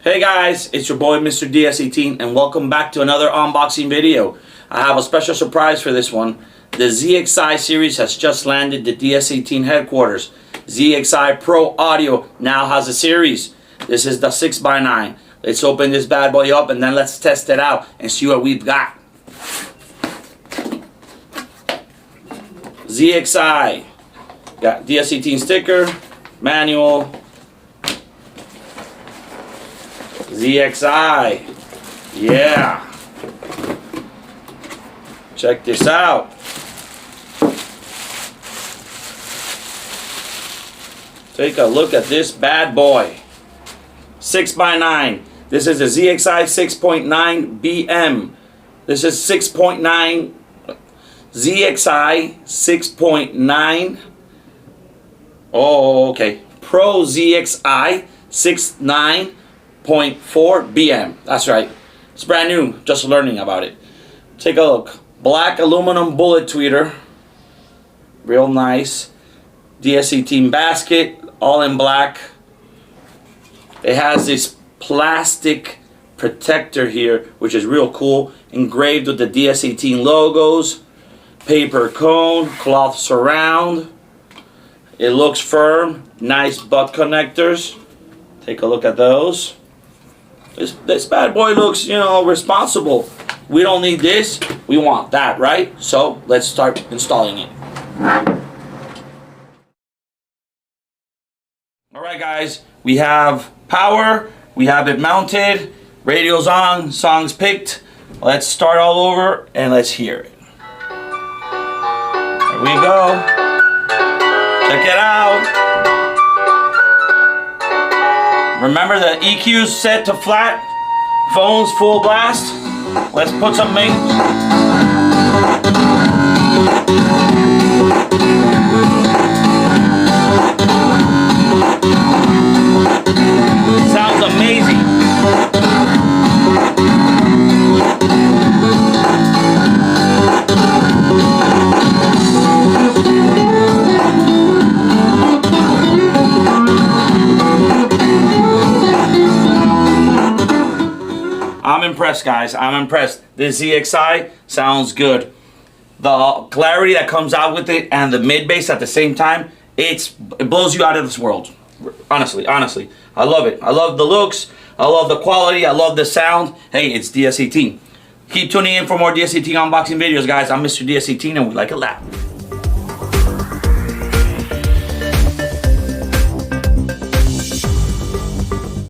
Hey guys, it's your boy Mr. Ds18 and welcome back to another unboxing video. I have a special surprise for this one. The ZXI series has just landed the Ds18 headquarters. ZXI Pro Audio now has a series. This is the 6x9. Let's open this bad boy up and then let's test it out and see what we've got. ZXI. Got Ds18 sticker, manual. ZXI, yeah. Check this out. Take a look at this bad boy. 6x9. This is a ZXI 6.9BM. This is 6.9 ZXI 6.9. Oh, okay. Pro ZXI 6.9.4BM. That's right. It's brand new. Just learning about it. Take a look. Black aluminum bullet tweeter. Real nice. Ds18 basket. All in black. It has this plastic protector here, which is real cool. Engraved with the Ds18 logos. Paper cone. Cloth surround. It looks firm. Nice butt connectors. Take a look at those. This bad boy looks, responsible. We don't need this, we want that, right? So let's start installing it. Alright guys, we have power, we have it mounted, radio's on, songs picked. Let's start all over and let's hear it. There we go. Check it out. Remember the EQ's set to flat, phones full blast. Let's put some sounds amazing. I'm impressed, guys. I'm impressed. This ZXI sounds good. The clarity that comes out with it and the mid bass at the same time, it blows you out of this world. Honestly. I love it. I love the looks. I love the quality. I love the sound. Hey, it's Ds18. Keep tuning in for more Ds18 unboxing videos, guys. I'm Mr. Ds18 and we like it loud.